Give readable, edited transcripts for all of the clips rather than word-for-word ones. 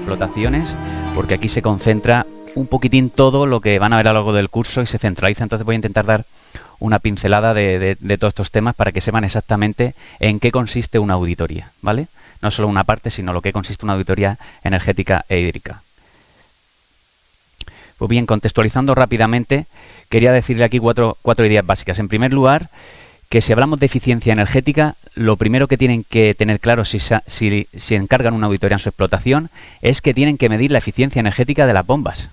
explotaciones, porque aquí se concentra un poquitín todo lo que van a ver a lo largo del curso y se centraliza. Entonces voy a intentar dar una pincelada de todos estos temas para que sepan exactamente en qué consiste una auditoría, ¿vale? No solo una parte, sino lo que consiste una auditoría energética e hídrica. Pues bien, contextualizando rápidamente, quería decirle aquí cuatro ideas básicas. En primer lugar, que si hablamos de eficiencia energética, lo primero que tienen que tener claro si encargan una auditoría en su explotación es que tienen que medir la eficiencia energética de las bombas,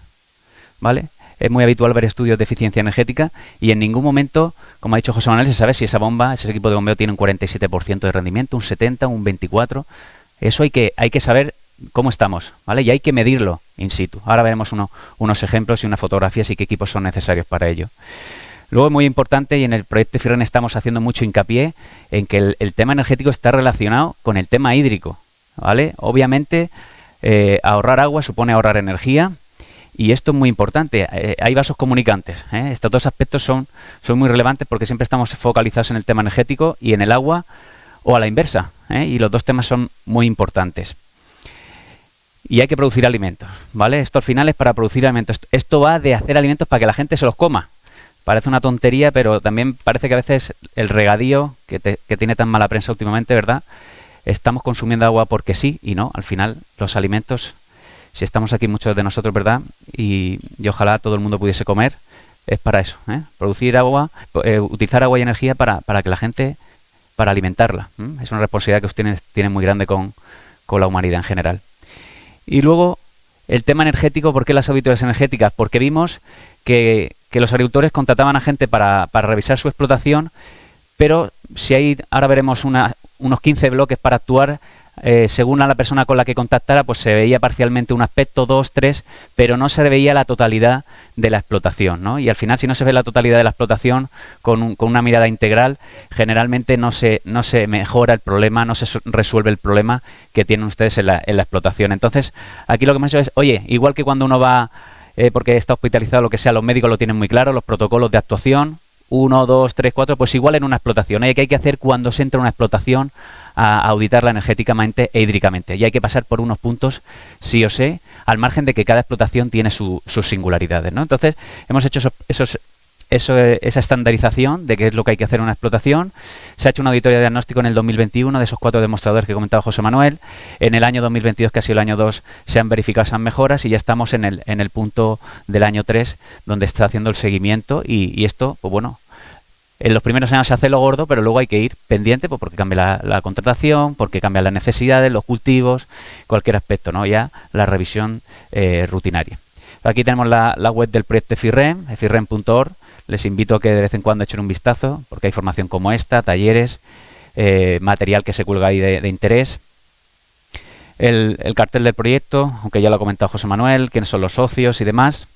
¿vale? Es muy habitual ver estudios de eficiencia energética y en ningún momento, como ha dicho José Manuel, se sabe si esa bomba, ese equipo de bombeo tiene un 47% de rendimiento, un 70%, un 24%. Eso hay que saber cómo estamos, ¿vale? Y hay que medirlo in situ. Ahora veremos unos ejemplos y unas fotografías y qué equipos son necesarios para ello. Luego, muy importante, y en el proyecto FIRREN estamos haciendo mucho hincapié en que el tema energético está relacionado con el tema hídrico, ¿vale? Obviamente, ahorrar agua supone ahorrar energía. Y esto es muy importante, hay vasos comunicantes, ¿eh? Estos dos aspectos son muy relevantes porque siempre estamos focalizados en el tema energético y en el agua o a la inversa, ¿eh? Y los dos temas son muy importantes. Y hay que producir alimentos, ¿vale? Esto al final es para producir alimentos. Esto va de hacer alimentos para que la gente se los coma. Parece una tontería, pero también parece que a veces el regadío, que tiene tan mala prensa últimamente, ¿verdad? Estamos consumiendo agua porque sí y no. Al final los alimentos... Si estamos aquí muchos de nosotros, ¿verdad? Y ojalá todo el mundo pudiese comer, es para eso, ¿eh? Producir agua, utilizar agua y energía para que la gente, para alimentarla. Es una responsabilidad que ustedes tienen muy grande con la humanidad en general. Y luego, el tema energético, ¿por qué las auditorías energéticas? Porque vimos que los agricultores contrataban a gente para revisar su explotación, pero si hay, ahora veremos unos 15 bloques para actuar, según a la persona con la que contactara, pues se veía parcialmente un aspecto, 2, 3, pero no se veía la totalidad de la explotación, ¿no? Y al final, si no se ve la totalidad de la explotación con una mirada integral, generalmente no se mejora el problema, no se resuelve el problema que tienen ustedes en la explotación. Entonces, aquí lo que hemos hecho es, oye, igual que cuando uno va, porque está hospitalizado, lo que sea, los médicos lo tienen muy claro, los protocolos de actuación, 1, 2, 3, 4, pues igual en una explotación. ¿Qué hay que hacer cuando se entra en una explotación a auditarla energéticamente e hídricamente? Y hay que pasar por unos puntos sí o sí, al margen de que cada explotación tiene sus singularidades, ¿no? Entonces, hemos hecho esa estandarización de qué es lo que hay que hacer en una explotación. Se ha hecho una auditoría de diagnóstico en el 2021 de esos 4 demostradores que comentaba José Manuel. En el año 2022, que ha sido el año 2, se han verificado esas mejoras y ya estamos en el punto del año 3, donde está haciendo el seguimiento y esto, pues bueno, en los primeros años se hace lo gordo, pero luego hay que ir pendiente, pues porque cambia la contratación, porque cambian las necesidades, los cultivos, cualquier aspecto, ¿no? Ya la revisión rutinaria. Aquí tenemos la web del proyecto FIRREN, firren.org. Les invito a que de vez en cuando echen un vistazo, porque hay formación como esta, talleres, material que se cuelga ahí de interés. El cartel del proyecto, aunque ya lo ha comentado José Manuel, quiénes son los socios y demás.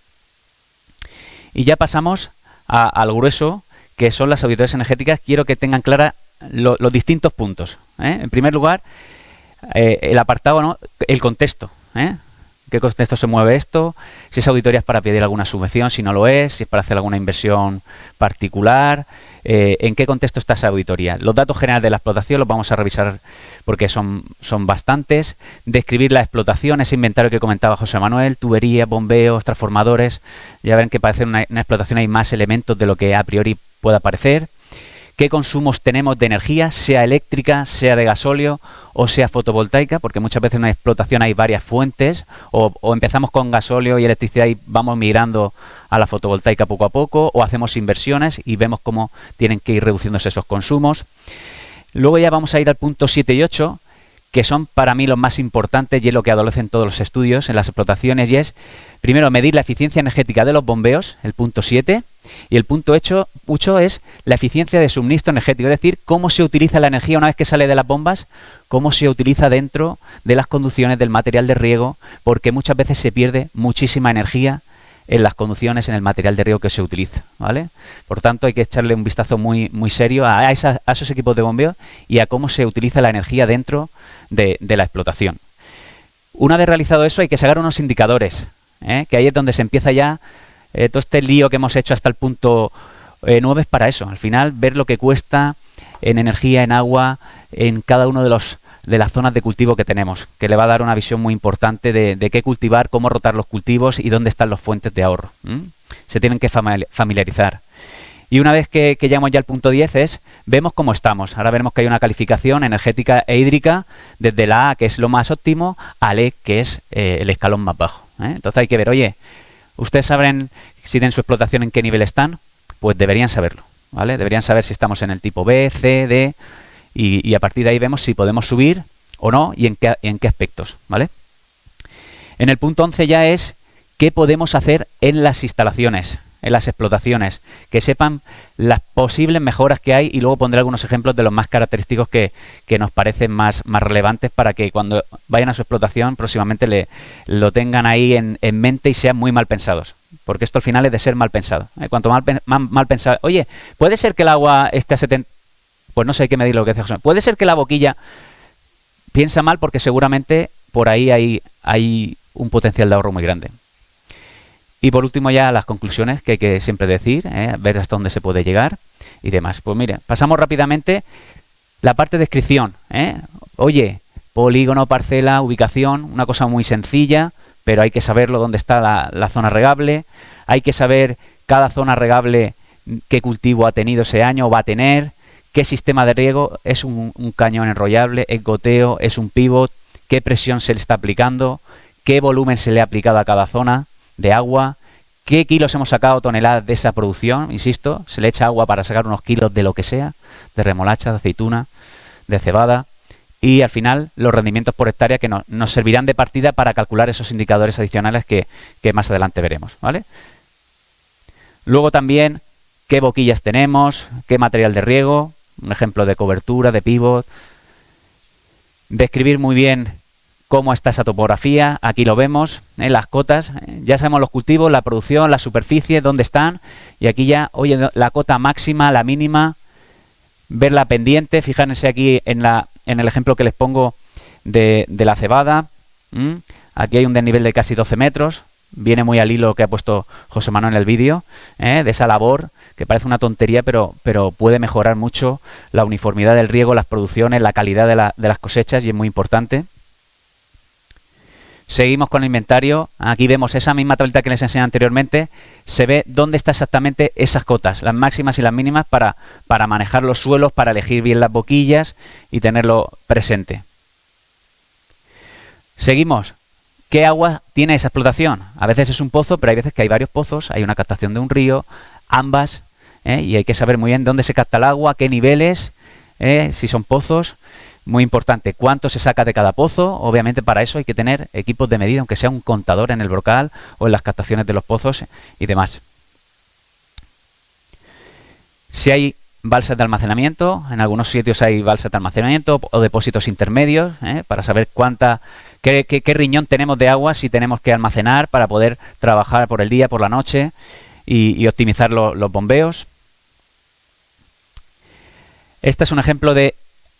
Y ya pasamos al grueso, que son las auditorías energéticas. Quiero que tengan clara los distintos puntos, ¿eh? En primer lugar, el apartado, ¿no? El contexto, ¿eh? ¿Qué contexto se mueve esto? Si esa auditoría es para pedir alguna subvención, si no lo es, si es para hacer alguna inversión particular, ¿en qué contexto está esa auditoría? Los datos generales de la explotación los vamos a revisar porque son bastantes. Describir la explotación, ese inventario que comentaba José Manuel, tuberías, bombeos, transformadores. Ya ven que para hacer una explotación hay más elementos de lo que a priori pueda parecer. ¿Qué consumos tenemos de energía, sea eléctrica, sea de gasóleo o sea fotovoltaica? Porque muchas veces en una explotación hay varias fuentes, o empezamos con gasóleo y electricidad y vamos migrando a la fotovoltaica poco a poco, o hacemos inversiones y vemos cómo tienen que ir reduciéndose esos consumos. Luego ya vamos a ir al punto 7 y 8, que son para mí los más importantes y es lo que adolecen todos los estudios en las explotaciones, y es, primero, medir la eficiencia energética de los bombeos, el punto 7, y el punto 8 es la eficiencia de suministro energético, es decir, cómo se utiliza la energía una vez que sale de las bombas, cómo se utiliza dentro de las conducciones del material de riego, porque muchas veces se pierde muchísima energía en las conducciones, en el material de riego que se utiliza, ¿vale? Por tanto, hay que echarle un vistazo muy serio a esos equipos de bombeo y a cómo se utiliza la energía dentro de la explotación. Una vez realizado eso, hay que sacar unos indicadores, que ahí es donde se empieza ya todo este lío que hemos hecho hasta el punto 9 es para eso. Al final, ver lo que cuesta en energía, en agua, en cada uno de de las zonas de cultivo que tenemos, que le va a dar una visión muy importante de qué cultivar, cómo rotar los cultivos y dónde están las fuentes de ahorro. Se tienen que familiarizar. Y una vez que llegamos ya al punto 10 vemos cómo estamos. Ahora veremos que hay una calificación energética e hídrica desde la A, que es lo más óptimo, al E, que es el escalón más bajo. Entonces hay que ver, oye, ¿ustedes saben si en su explotación en qué nivel están? Pues deberían saberlo, ¿vale? Deberían saber si estamos en el tipo B, C, D, y a partir de ahí vemos si podemos subir o no y en qué aspectos, ¿vale? En el punto 11 ya es qué podemos hacer en las instalaciones, en las explotaciones, que sepan las posibles mejoras que hay, y luego pondré algunos ejemplos de los más característicos que nos parecen más relevantes para que cuando vayan a su explotación próximamente lo tengan ahí en mente y sean muy mal pensados, porque esto al final es de ser mal pensado. Cuanto mal pensado, oye, ¿puede ser que el agua esté a 70? Pues no sé, hay que medir lo que dice José. ¿Puede ser que la boquilla? Piensa mal, porque seguramente por ahí hay un potencial de ahorro muy grande. Y por último ya las conclusiones que hay que siempre decir, ver hasta dónde se puede llegar y demás. Pues mire, pasamos rápidamente la parte de descripción. Oye, polígono, parcela, ubicación, una cosa muy sencilla, pero hay que saberlo dónde está la zona regable. Hay que saber cada zona regable qué cultivo ha tenido ese año o va a tener, qué sistema de riego, es un cañón enrollable, es goteo, es un pivot, qué presión se le está aplicando, qué volumen se le ha aplicado a cada zona de agua, qué kilos hemos sacado, toneladas de esa producción. Insisto, se le echa agua para sacar unos kilos de lo que sea, de remolacha, de aceituna, de cebada, y al final los rendimientos por hectárea que nos servirán de partida para calcular esos indicadores adicionales que más adelante veremos, ¿vale? Luego también qué boquillas tenemos, qué material de riego, un ejemplo de cobertura, de pivot, describir muy bien cómo está esa topografía. Aquí lo vemos, las cotas, ya sabemos los cultivos, la producción, la superficie, dónde están, y aquí ya, oye, la cota máxima, la mínima, ver la pendiente. Fíjense aquí en el ejemplo que les pongo de la cebada. Aquí hay un desnivel de casi 12 metros, viene muy al hilo que ha puesto José Manuel en el vídeo, de esa labor, que parece una tontería, pero puede mejorar mucho la uniformidad del riego, las producciones, la calidad de las cosechas, y es muy importante. Seguimos con el inventario. Aquí vemos esa misma tablita que les enseñé anteriormente. Se ve dónde están exactamente esas cotas, las máximas y las mínimas, para manejar los suelos, para elegir bien las boquillas y tenerlo presente. Seguimos. ¿Qué agua tiene esa explotación? A veces es un pozo, pero hay veces que hay varios pozos, hay una captación de un río, ambas, y hay que saber muy bien dónde se capta el agua, qué niveles, si son pozos. Muy importante, cuánto se saca de cada pozo. Obviamente para eso hay que tener equipos de medida, aunque sea un contador en el brocal o en las captaciones de los pozos y demás. Si hay balsas de almacenamiento, en algunos sitios hay balsas de almacenamiento o depósitos intermedios, para saber qué riñón tenemos de agua, si tenemos que almacenar para poder trabajar por el día, por la noche y optimizar los bombeos. Este es un ejemplo de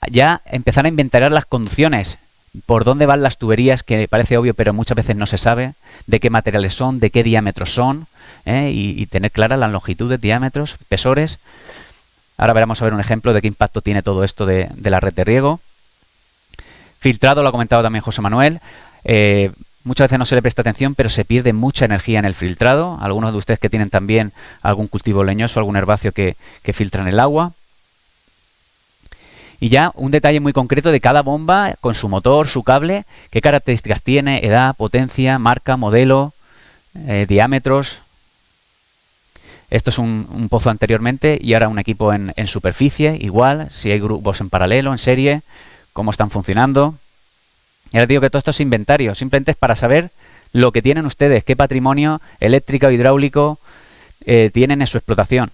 ya empezar a inventariar las conducciones, por dónde van las tuberías, que parece obvio pero muchas veces no se sabe, de qué materiales son, de qué diámetros son, y tener claras las longitudes, diámetros, espesores. Ahora vamos a ver un ejemplo de qué impacto tiene todo esto de la red de riego. Filtrado, lo ha comentado también José Manuel. Muchas veces no se le presta atención, pero se pierde mucha energía en el filtrado. Algunos de ustedes que tienen también algún cultivo leñoso, algún herbáceo que filtran el agua. Y ya un detalle muy concreto de cada bomba, con su motor, su cable, qué características tiene, edad, potencia, marca, modelo, diámetros. Esto es un pozo anteriormente y ahora un equipo en superficie, igual, si hay grupos en paralelo, en serie, cómo están funcionando. Y ahora digo que todo esto es inventario, simplemente es para saber lo que tienen ustedes, qué patrimonio eléctrico o hidráulico tienen en su explotación.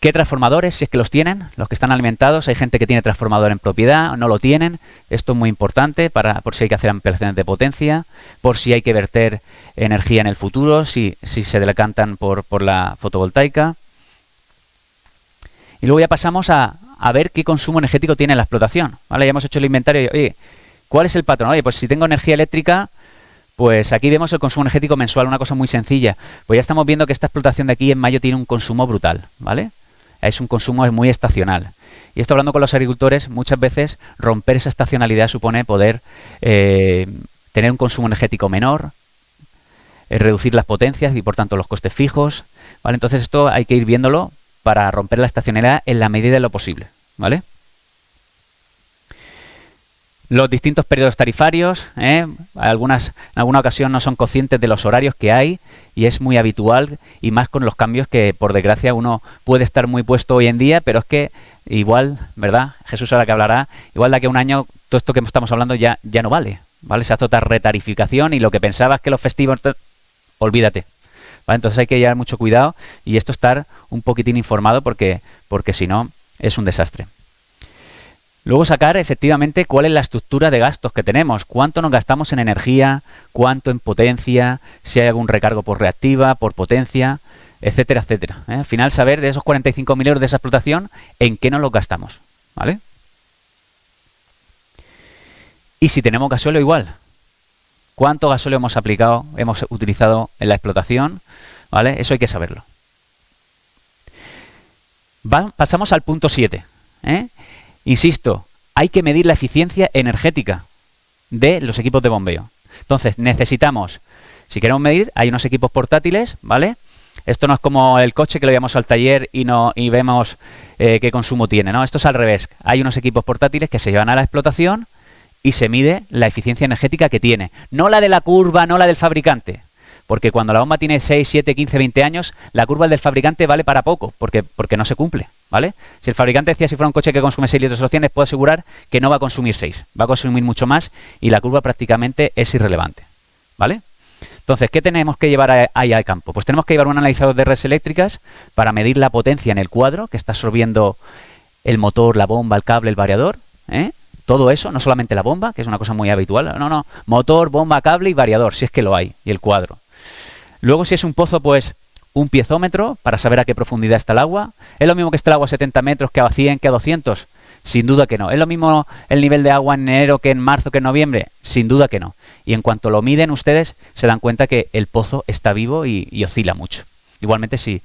¿Qué transformadores, si es que los tienen, los que están alimentados? Hay gente que tiene transformador en propiedad, no lo tienen. Esto es muy importante por si hay que hacer ampliaciones de potencia, por si hay que verter energía en el futuro, si se decantan por la fotovoltaica. Y luego ya pasamos a ver qué consumo energético tiene la explotación, ¿vale? Ya hemos hecho el inventario y, oye, ¿cuál es el patrón? Oye, pues si tengo energía eléctrica, pues aquí vemos el consumo energético mensual, una cosa muy sencilla. Pues ya estamos viendo que esta explotación de aquí en mayo tiene un consumo brutal, ¿vale? Es un consumo muy estacional. Y esto hablando con los agricultores, muchas veces romper esa estacionalidad supone poder tener un consumo energético menor, reducir las potencias y por tanto los costes fijos, ¿vale? Entonces esto hay que ir viéndolo para romper la estacionalidad en la medida de lo posible, ¿vale? Los distintos periodos tarifarios, en alguna ocasión no son conscientes de los horarios que hay y es muy habitual, y más con los cambios que por desgracia uno puede estar muy puesto hoy en día, pero es que igual, ¿verdad? Jesús ahora que hablará, igual de aquí a un año todo esto que estamos hablando ya no vale, ¿vale? Se hace otra retarificación y lo que pensabas que los festivos, olvídate, ¿vale? Entonces hay que llevar mucho cuidado y esto estar un poquitín informado porque si no es un desastre. Luego sacar efectivamente cuál es la estructura de gastos que tenemos, cuánto nos gastamos en energía, cuánto en potencia, si hay algún recargo por reactiva, por potencia, etcétera, etcétera. Al final saber de esos 45.000 euros de esa explotación, en qué nos los gastamos, ¿vale? Y si tenemos gasóleo igual, cuánto gasóleo hemos utilizado en la explotación, ¿vale? Eso hay que saberlo. Pasamos al punto 7, Insisto, hay que medir la eficiencia energética de los equipos de bombeo. Entonces, necesitamos, si queremos medir, hay unos equipos portátiles, ¿vale? Esto no es como el coche que lo llevamos al taller y vemos qué consumo tiene, ¿no? Esto es al revés. Hay unos equipos portátiles que se llevan a la explotación y se mide la eficiencia energética que tiene. No la de la curva, no la del fabricante. Porque cuando la bomba tiene 6, 7, 15, 20 años, la curva del fabricante vale para poco, porque no se cumple, ¿vale? Si el fabricante decía si fuera un coche que consume 6 litros de los 100, les puedo asegurar que no va a consumir 6, va a consumir mucho más y la curva prácticamente es irrelevante, ¿vale? Entonces, ¿qué tenemos que llevar ahí al campo? Pues tenemos que llevar un analizador de redes eléctricas para medir la potencia en el cuadro que está absorbiendo el motor, la bomba, el cable, el variador, Todo eso, no solamente la bomba, que es una cosa muy habitual, no, motor, bomba, cable y variador, si es que lo hay, y el cuadro. Luego, si es un pozo, pues un piezómetro para saber a qué profundidad está el agua. ¿Es lo mismo que esté el agua a 70 metros, que a 100, que a 200? Sin duda que no. ¿Es lo mismo el nivel de agua en enero que en marzo, que en noviembre? Sin duda que no. Y en cuanto lo miden ustedes, se dan cuenta que el pozo está vivo y oscila mucho. Igualmente si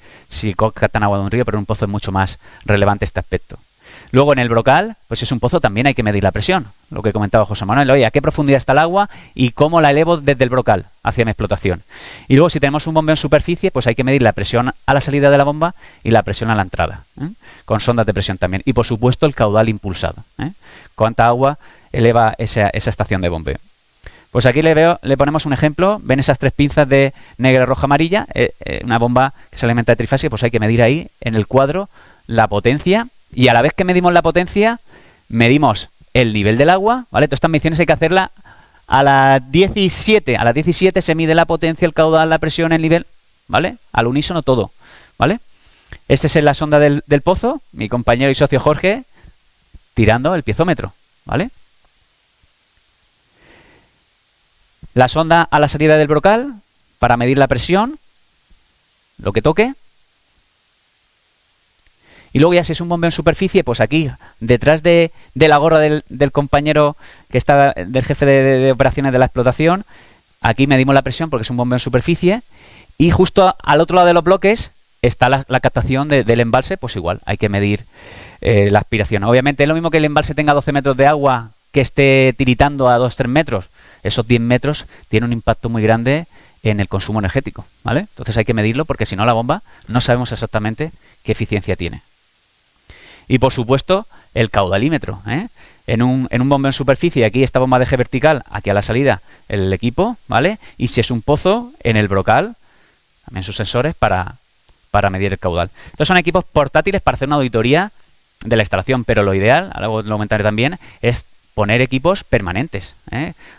captan agua de un río, pero en un pozo es mucho más relevante este aspecto. Luego en el brocal, pues si es un pozo también hay que medir la presión, lo que comentaba José Manuel, oye, a qué profundidad está el agua y cómo la elevo desde el brocal hacia mi explotación. Y luego si tenemos un bombeo en superficie, pues hay que medir la presión a la salida de la bomba y la presión a la entrada, con sondas de presión también. Y por supuesto el caudal impulsado, cuánta agua eleva esa estación de bombeo. Pues aquí le ponemos un ejemplo, ven esas 3 pinzas de negra, roja, amarilla, una bomba que se alimenta de trifásico, pues hay que medir ahí en el cuadro la potencia. Y a la vez que medimos la potencia, medimos el nivel del agua, ¿vale? Todas estas mediciones hay que hacerlas a las 17. A las 17 se mide la potencia, el caudal, la presión, el nivel, ¿vale? Al unísono todo, ¿vale? Este es la sonda del pozo, mi compañero y socio Jorge, tirando el piezómetro, ¿vale? La sonda a la salida del brocal, para medir la presión, lo que toque. Y luego ya si es un bombeo en superficie, pues aquí, detrás de la gorra del compañero que está, del jefe de operaciones de la explotación, aquí medimos la presión porque es un bombeo en superficie. Y justo al otro lado de los bloques está la captación del embalse, pues igual, hay que medir la aspiración. Obviamente es lo mismo que el embalse tenga 12 metros de agua que esté tiritando a 2-3 metros. Esos 10 metros tienen un impacto muy grande en el consumo energético, ¿vale? Entonces hay que medirlo porque si no la bomba no sabemos exactamente qué eficiencia tiene. Y por supuesto el caudalímetro, en un bombeo en superficie, aquí esta bomba de eje vertical, aquí a la salida el equipo, ¿vale? Y si es un pozo, en el brocal, también sus sensores para medir el caudal. Entonces son equipos portátiles para hacer una auditoría de la instalación, pero lo ideal, ahora lo comentaré también, es poner equipos permanentes.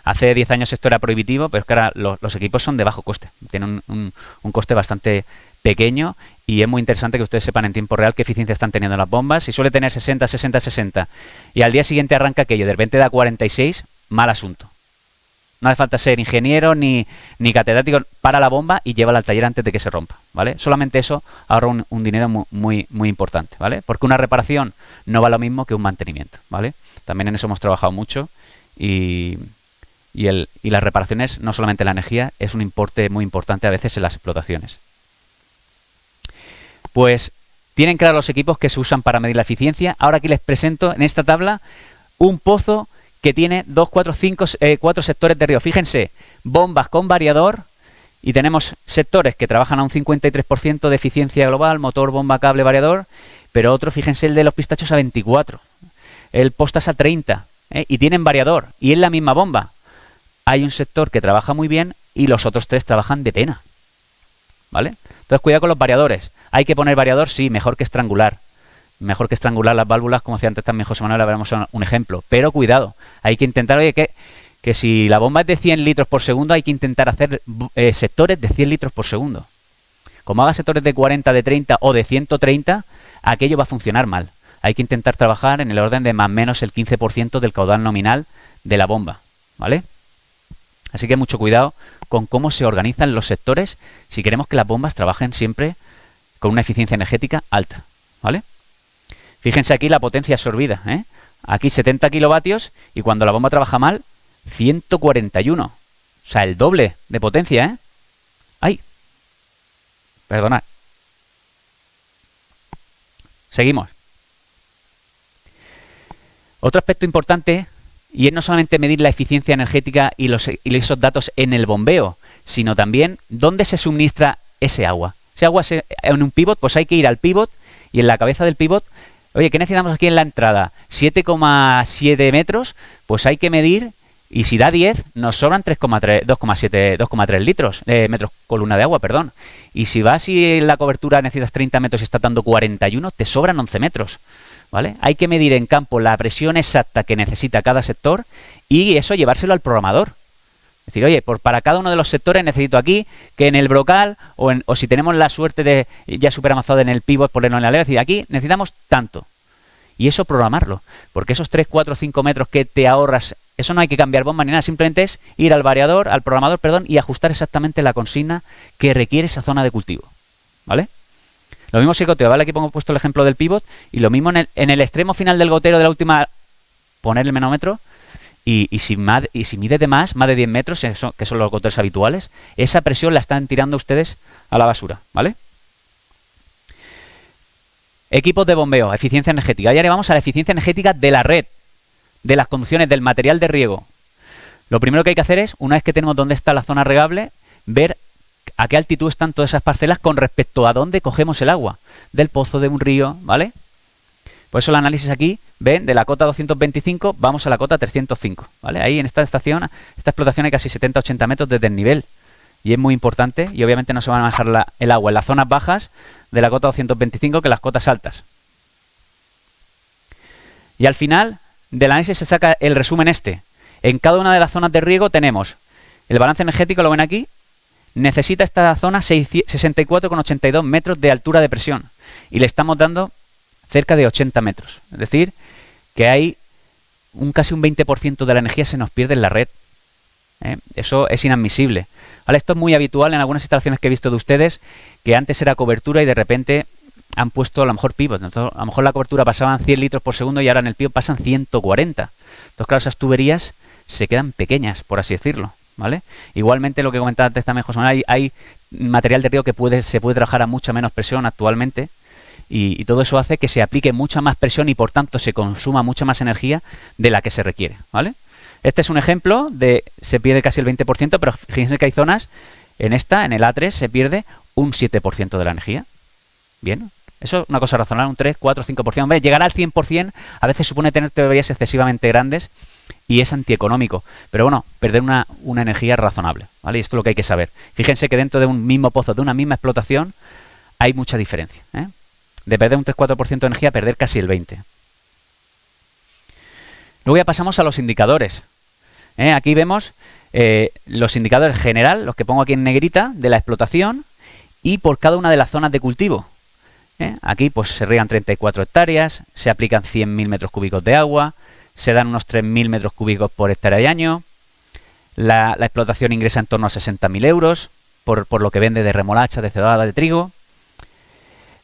Hace 10 años esto era prohibitivo, pero es que ahora los equipos son de bajo coste, tienen un coste bastante pequeño y es muy interesante que ustedes sepan en tiempo real qué eficiencia están teniendo las bombas. Si suele tener 60, 60, 60 y al día siguiente arranca aquello, de repente da 46, mal asunto. No hace falta ser ingeniero ni catedrático, para la bomba y llévala al taller antes de que se rompa, ¿vale? Solamente eso ahorra un dinero muy importante, ¿vale? Porque una reparación no va lo mismo que un mantenimiento, ¿vale? También en eso hemos trabajado mucho y las reparaciones, no solamente la energía, es un importe muy importante a veces en las explotaciones. Pues Tienen claro los equipos que se usan para medir la eficiencia. Ahora aquí les presento en esta tabla un pozo que tiene 2, 4, 5, 4 sectores de riego. Fíjense, bombas con variador y tenemos sectores que trabajan a un 53% de eficiencia global, motor, bomba, cable, variador, pero otro, fíjense el de los pistachos a 24, el postas a 30, y tienen variador y es la misma bomba. Hay un sector que trabaja muy bien y los otros 3 trabajan de pena, ¿vale? Entonces cuidado con los variadores. ¿Hay que poner variador? Sí, mejor que estrangular. Mejor que estrangular las válvulas, como decía antes también José Manuel, veremos un ejemplo. Pero cuidado, hay que intentar, oye, que si la bomba es de 100 litros por segundo, hay que intentar hacer sectores de 100 litros por segundo. Como haga sectores de 40, de 30 o de 130, aquello va a funcionar mal. Hay que intentar trabajar en el orden de más o menos el 15% del caudal nominal de la bomba, ¿vale? Así que mucho cuidado con cómo se organizan los sectores si queremos que las bombas trabajen siempre con una eficiencia energética alta, ¿vale? Fíjense aquí la potencia absorbida, ¿eh? Aquí 70 kilovatios y cuando la bomba trabaja mal, 141. O sea, el doble de potencia, ¿eh? ¡Ay! Perdonad. Seguimos. Otro aspecto importante, y es no solamente medir la eficiencia energética y esos datos en el bombeo, sino también dónde se suministra ese agua. Ese agua en un pivot, pues hay que ir al pivot y en la cabeza del pivot, oye, ¿qué necesitamos aquí en la entrada? 7,7 metros, pues hay que medir, y si da 10, nos sobran 2,3 litros, metros columna de agua, perdón. Y si vas y en la cobertura necesitas 30 metros y estás dando 41, te sobran 11 metros. ¿Vale? Hay que medir en campo la presión exacta que necesita cada sector y eso llevárselo al programador. Es decir, oye, para cada uno de los sectores necesito aquí que en el brocal o si tenemos la suerte de ya súper avanzado en el pivot, ponerlo en la ley, es decir, aquí necesitamos tanto. Y eso programarlo, porque esos 3, 4, 5 metros que te ahorras, eso no hay que cambiar bomba ni nada, simplemente es ir al programador, y ajustar exactamente la consigna que requiere esa zona de cultivo. ¿Vale? Lo mismo si goteo, ¿vale? Aquí pongo puesto el ejemplo del pivot y lo mismo en el extremo final del gotero de la última, poner el manómetro y si mide de más de 10 metros, que son los goteros habituales, esa presión la están tirando ustedes a la basura, ¿vale? Equipos de bombeo, eficiencia energética. Y ahora vamos a la eficiencia energética de la red, de las conducciones, del material de riego. Lo primero que hay que hacer es, una vez que tenemos dónde está la zona regable, ver a qué altitud están todas esas parcelas con respecto a dónde cogemos el agua. Del pozo, de un río, ¿vale? Por eso el análisis aquí, ven, de la cota 225 vamos a la cota 305, ¿vale? Ahí en esta estación, esta explotación hay casi 70-80 metros desde el nivel. Y es muy importante, y obviamente no se va a manejar el agua en las zonas bajas de la cota 225 que en las cotas altas. Y al final del análisis se saca el resumen este. En cada una de las zonas de riego tenemos el balance energético, lo ven aquí, necesita esta zona 64,82 metros de altura de presión. Y le estamos dando cerca de 80 metros. Es decir, que hay casi un 20% de la energía se nos pierde en la red. Eso es inadmisible. ¿Vale? Esto es muy habitual en algunas instalaciones que he visto de ustedes, que antes era cobertura y de repente han puesto a lo mejor pivot. Entonces, a lo mejor la cobertura pasaban 100 litros por segundo y ahora en el pivot pasan 140. Entonces, claro, esas tuberías se quedan pequeñas, por así decirlo. ¿Vale? Igualmente, lo que comentaba antes también José Manuel, hay material de riego que se puede trabajar a mucha menos presión actualmente y todo eso hace que se aplique mucha más presión y por tanto se consuma mucha más energía de la que se requiere. ¿Vale? Este es un ejemplo de se pierde casi el 20%, pero fíjense que hay zonas, en el A3 se pierde un 7% de la energía. Bien, eso es una cosa razonable, un 3, 4, 5%. Hombre, llegar al 100% a veces supone tener tuberías excesivamente grandes y es antieconómico. Pero bueno, perder una energía razonable, ¿vale? Y esto es lo que hay que saber. Fíjense que dentro de un mismo pozo, de una misma explotación, hay mucha diferencia, ¿eh? De perder un 3-4% de energía a perder casi el 20%. Luego ya pasamos a los indicadores. Aquí vemos los indicadores general, los que pongo aquí en negrita, de la explotación y por cada una de las zonas de cultivo. Aquí pues se riegan 34 hectáreas, se aplican 100.000 metros cúbicos de agua, se dan unos 3.000 metros cúbicos por hectárea de año, la explotación ingresa en torno a 60.000 euros por lo que vende de remolacha, de cebada, de trigo.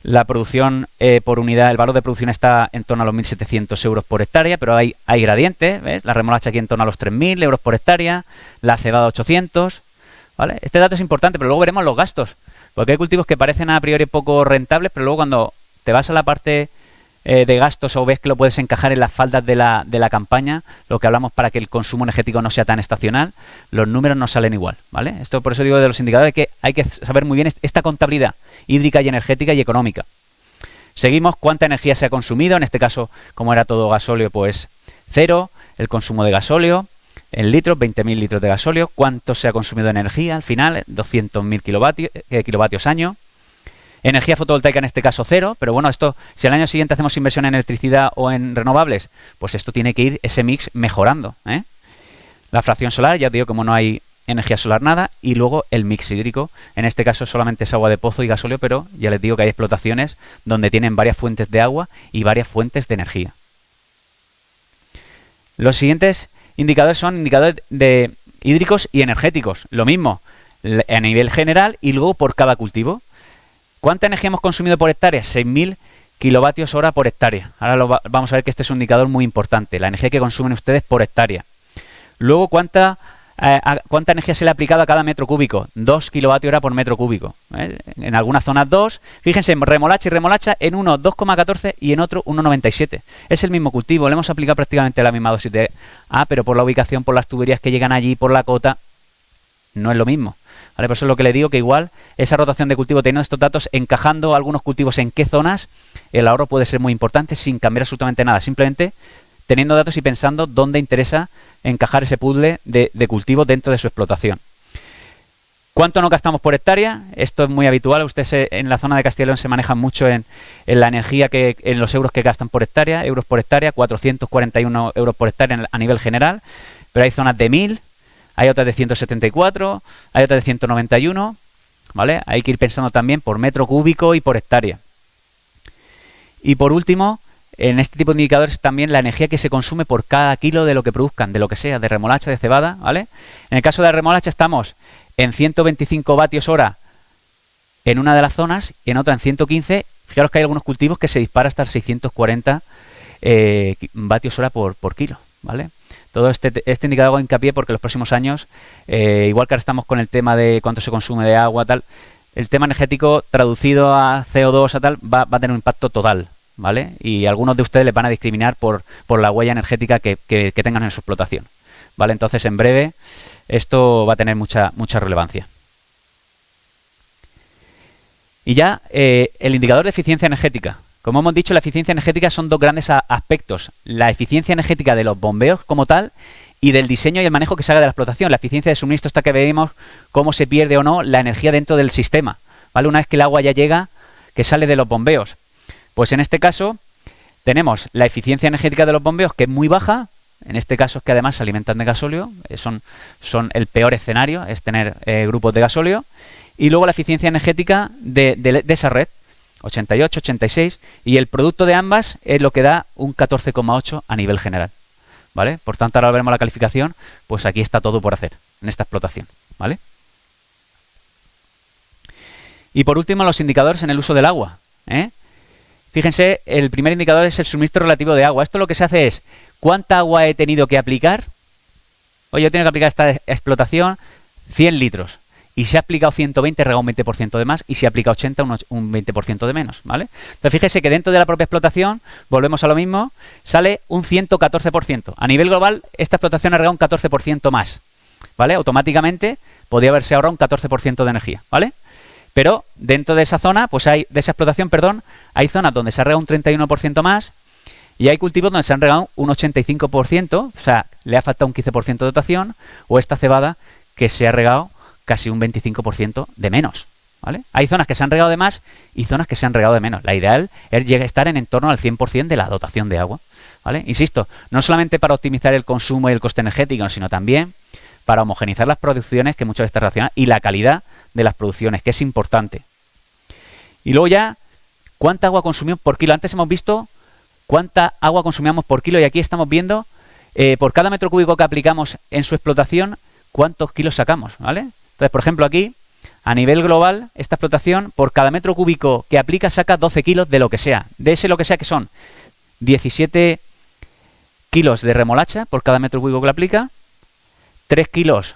La producción por unidad, el valor de producción está en torno a los 1.700 euros por hectárea, pero hay gradientes, ¿ves? La remolacha aquí en torno a los 3.000 euros por hectárea, la cebada 800, ¿vale? Este dato es importante, pero luego veremos los gastos, porque hay cultivos que parecen a priori poco rentables, pero luego te vas a la parte de gastos o ves que lo puedes encajar en las faldas de la campaña, lo que hablamos para que el consumo energético no sea tan estacional, los números no salen igual, ¿vale? Esto por eso digo de los indicadores que hay que saber muy bien esta contabilidad hídrica y energética y económica. Seguimos cuánta energía se ha consumido, en este caso, como era todo gasóleo, pues 0, el consumo de gasóleo, en litros, 20.000 litros de gasóleo, cuánto se ha consumido de energía al final, 200.000 kilovatios año. Energía fotovoltaica en este caso 0, pero bueno, esto, si al año siguiente hacemos inversión en electricidad o en renovables, pues esto tiene que ir ese mix mejorando, ¿eh? La fracción solar, ya os digo, como no hay energía solar nada, y luego el mix hídrico, en este caso solamente es agua de pozo y gasóleo, pero ya les digo que hay explotaciones donde tienen varias fuentes de agua y varias fuentes de energía. Los siguientes indicadores son indicadores de hídricos y energéticos, lo mismo a nivel general y luego por cada cultivo. ¿Cuánta energía hemos consumido por hectárea? 6.000 kilovatios hora por hectárea. Ahora vamos a ver que este es un indicador muy importante, la energía que consumen ustedes por hectárea. Luego, ¿cuánta energía se le ha aplicado a cada metro cúbico? 2 kilovatios hora por metro cúbico. En algunas zonas 2. Fíjense, remolacha y remolacha en uno 2,14 y en otro 1,97. Es el mismo cultivo, le hemos aplicado prácticamente la misma dosis de A, pero por la ubicación, por las tuberías que llegan allí, por la cota, no es lo mismo. ¿Vale? Por eso es lo que le digo, que igual esa rotación de cultivo, teniendo estos datos, encajando algunos cultivos en qué zonas, el ahorro puede ser muy importante sin cambiar absolutamente nada. Simplemente teniendo datos y pensando dónde interesa encajar ese puzzle de cultivo dentro de su explotación. ¿Cuánto no gastamos por hectárea? Esto es muy habitual. Ustedes en la zona de Castilla y León se manejan mucho en la energía, en los euros que gastan por hectárea, 441 euros por hectárea a nivel general, pero hay zonas de 1.000, hay otras de 174, hay otras de 191, ¿vale? Hay que ir pensando también por metro cúbico y por hectárea. Y por último, en este tipo de indicadores también la energía que se consume por cada kilo de lo que produzcan, de lo que sea, de remolacha, de cebada, ¿vale? En el caso de la remolacha estamos en 125 vatios hora en una de las zonas y en otra en 115. Fijaros que hay algunos cultivos que se dispara hasta 640 vatios hora por kilo, ¿vale? Todo este indicador hago hincapié porque en los próximos años, igual que ahora estamos con el tema de cuánto se consume de agua, tal, el tema energético traducido a CO2 a tal va a tener un impacto total, ¿vale? Y algunos de ustedes les van a discriminar por la huella energética que tengan en su explotación, ¿vale? Entonces, en breve, esto va a tener mucha relevancia. Y ya, el indicador de eficiencia energética. Como hemos dicho, la eficiencia energética son dos grandes aspectos. La eficiencia energética de los bombeos como tal y del diseño y el manejo que se haga de la explotación. La eficiencia de suministro está que vemos cómo se pierde o no la energía dentro del sistema, ¿vale? Una vez que el agua ya llega, que sale de los bombeos. Pues en este caso tenemos la eficiencia energética de los bombeos, que es muy baja. En este caso es que además se alimentan de gasóleo. Son el peor escenario, es tener grupos de gasóleo. Y luego la eficiencia energética de esa red, 88, 86, y el producto de ambas es lo que da un 14,8 a nivel general, ¿vale? Por tanto, ahora veremos la calificación, pues aquí está todo por hacer en esta explotación, ¿vale? Y por último, los indicadores en el uso del agua, ¿eh? Fíjense, el primer indicador es el suministro relativo de agua. Esto lo que se hace es, ¿cuánta agua he tenido que aplicar? Oye, yo tengo que aplicar esta explotación 100 litros. Y si ha aplicado 120, rega un 20% de más, y si aplica 80, un 20% de menos, ¿vale? Entonces, fíjese que dentro de la propia explotación, volvemos a lo mismo, sale un 114%. A nivel global, esta explotación ha regado un 14% más, ¿vale? Automáticamente podría haberse ahorrado un 14% de energía, ¿vale? Pero dentro de esa zona, pues de esa explotación, perdón, hay zonas donde se ha regado un 31% más y hay cultivos donde se han regado un 85%, o sea, le ha faltado un 15% de dotación, o esta cebada que se ha regado casi un 25% de menos, ¿vale? Hay zonas que se han regado de más y zonas que se han regado de menos. La ideal es estar en torno al 100% de la dotación de agua, ¿vale? Insisto, no solamente para optimizar el consumo y el coste energético, sino también para homogeneizar las producciones, que muchas veces están relacionadas, y la calidad de las producciones, que es importante. Y luego ya, ¿cuánta agua consumimos por kilo? Antes hemos visto cuánta agua consumíamos por kilo y aquí estamos viendo por cada metro cúbico que aplicamos en su explotación, cuántos kilos sacamos, ¿vale? Entonces, por ejemplo, aquí, a nivel global, esta explotación, por cada metro cúbico que aplica, saca 12 kilos de lo que sea. De ese lo que sea que son 17 kilos de remolacha por cada metro cúbico que le aplica, 3 kilos,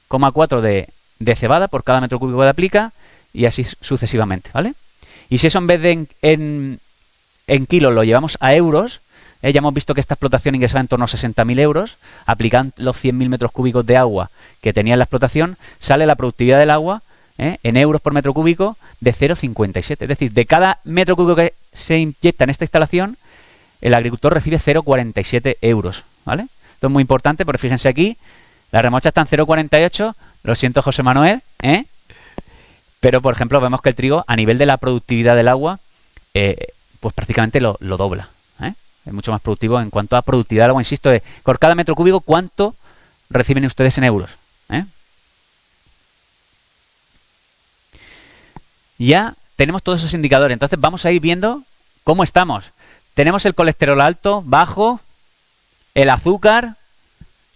4 de cebada por cada metro cúbico que le aplica, y así sucesivamente, ¿vale? Y si eso en vez de en kilos lo llevamos a euros, ya hemos visto que esta explotación ingresaba en torno a 60.000 euros, aplican los 100.000 metros cúbicos de agua que tenía en la explotación, sale la productividad del agua en euros por metro cúbico de 0,57. Es decir, de cada metro cúbico que se inyecta en esta instalación, el agricultor recibe 0,47 euros, ¿vale? Esto es muy importante porque fíjense aquí, la remolacha está en 0,48, lo siento José Manuel, pero por ejemplo vemos que el trigo a nivel de la productividad del agua, pues prácticamente lo dobla, es mucho más productivo en cuanto a productividad del agua, insisto, por cada metro cúbico, ¿cuánto reciben ustedes en euros? Ya tenemos todos esos indicadores, entonces vamos a ir viendo cómo estamos. Tenemos el colesterol alto, bajo, el azúcar,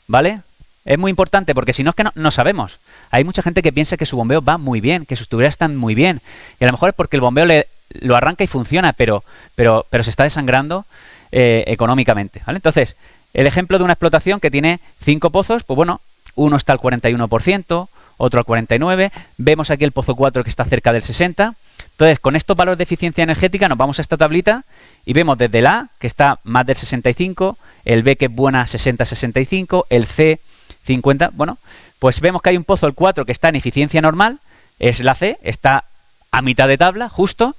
¿vale? Es muy importante porque si no es que no sabemos. Hay mucha gente que piensa que su bombeo va muy bien, que sus tuberías están muy bien. Y a lo mejor es porque el bombeo lo arranca y funciona, pero se está desangrando económicamente, ¿vale? Entonces, el ejemplo de una explotación que tiene 5 pozos, pues bueno, uno está al 41%, otro al 49%, vemos aquí el pozo 4 que está cerca del 60%. Entonces, con estos valores de eficiencia energética nos vamos a esta tablita y vemos desde el A, que está más del 65%, el B, que es buena, 60-65%, el C, 50%. Bueno, pues vemos que hay un pozo, el 4, que está en eficiencia normal, es la C, está a mitad de tabla, justo,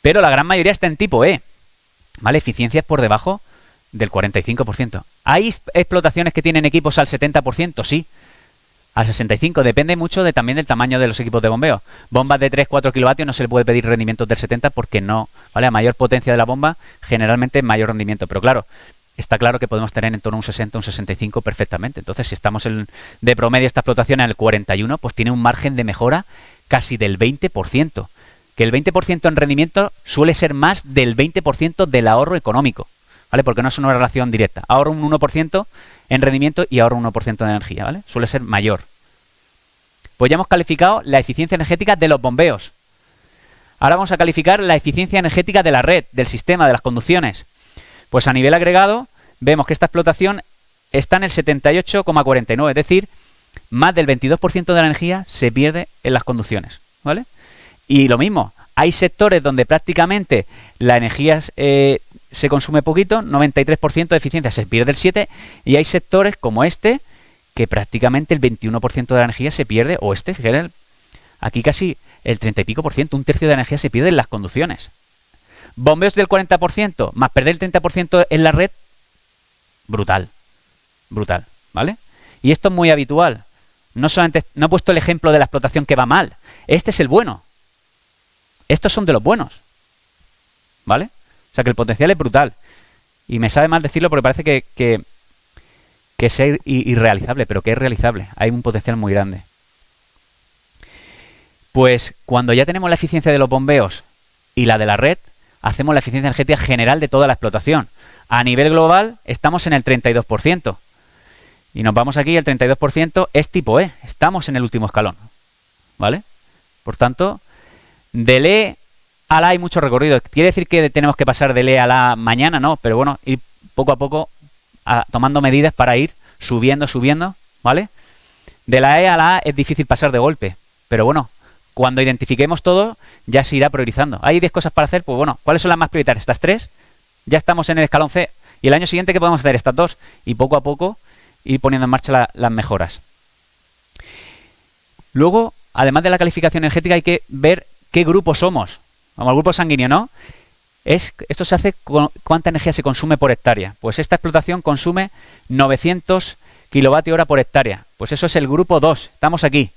pero la gran mayoría está en tipo E, ¿vale? Eficiencias por debajo del 45%. ¿Hay explotaciones que tienen equipos al 70%? Sí. Al 65%, depende mucho también del tamaño de los equipos de bombeo. Bombas de 3-4 kilovatios no se le puede pedir rendimientos del 70% porque no, ¿vale? A mayor potencia de la bomba, generalmente mayor rendimiento. Pero claro, está claro que podemos tener en torno a un 60, un 65 perfectamente. Entonces, si estamos de promedio esta explotación en el 41, pues tiene un margen de mejora casi del 20%. Que el 20% en rendimiento suele ser más del 20% del ahorro económico, ¿vale? Porque no es una relación directa. Ahorro un 1% en rendimiento y ahorro un 1% de energía, ¿vale? Suele ser mayor. Pues ya hemos calificado la eficiencia energética de los bombeos. Ahora vamos a calificar la eficiencia energética de la red, del sistema, de las conducciones. Pues a nivel agregado, vemos que esta explotación está en el 78,49, es decir, más del 22% de la energía se pierde en las conducciones, ¿vale? Y lo mismo, hay sectores donde prácticamente la energía se consume poquito, 93% de eficiencia, se pierde el 7%, y hay sectores como este, que prácticamente el 21% de la energía se pierde, o fíjate, aquí casi el 30 y pico por ciento, un tercio de la energía se pierde en las conducciones. Bombeos del 40%, más perder el 30% en la red, brutal, brutal, ¿vale? Y esto es muy habitual. No solamente, no he puesto el ejemplo de la explotación que va mal, este es el bueno. Estos son de los buenos, ¿vale? O sea que el potencial es brutal. Y me sabe mal decirlo porque parece que es irrealizable, pero que es realizable. Hay un potencial muy grande. Pues cuando ya tenemos la eficiencia de los bombeos y la de la red, hacemos la eficiencia energética general de toda la explotación. A nivel global estamos en el 32%. Y nos vamos aquí, el 32% es tipo E. Estamos en el último escalón, ¿vale? Por tanto, del E a la hay mucho recorrido. ¿Quiere decir que tenemos que pasar del E a la mañana? No, pero bueno, ir poco a poco tomando medidas para ir subiendo, ¿vale? De la E a la A es difícil pasar de golpe, pero bueno, cuando identifiquemos todo, ya se irá priorizando. Hay 10 cosas para hacer, pues bueno, ¿cuáles son las más prioritarias? Estas 3, ya estamos en el escalón C, y el año siguiente, ¿qué podemos hacer? Estas 2, y poco a poco ir poniendo en marcha las mejoras. Luego, además de la calificación energética, hay que ver qué grupo somos. Como el grupo sanguíneo, ¿no? Esto se hace con cuánta energía se consume por hectárea. Pues esta explotación consume 900 kWh por hectárea. Pues eso es el grupo 2. Estamos aquí.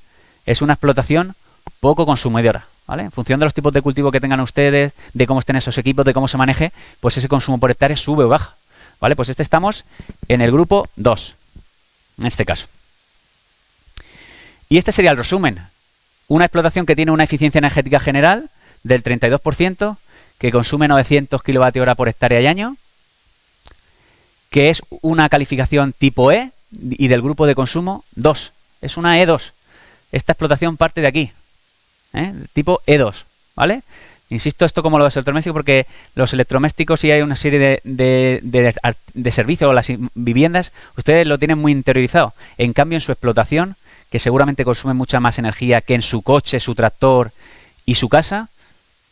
Es una explotación poco consumidora, ¿vale? En función de los tipos de cultivo que tengan ustedes, de cómo estén esos equipos, de cómo se maneje, pues ese consumo por hectárea sube o baja, ¿vale? Pues estamos en el grupo 2, en este caso. Y este sería el resumen. Una explotación que tiene una eficiencia energética general del 32%, que consume 900 kWh por hectárea y año, que es una calificación tipo E y del grupo de consumo 2. Es una E2. Esta explotación parte de aquí, tipo E2, ¿vale? Insisto, esto como los electrodomésticos, porque los electrodomésticos sí hay una serie de servicios o las viviendas, ustedes lo tienen muy interiorizado. En cambio, en su explotación, que seguramente consume mucha más energía que en su coche, su tractor y su casa,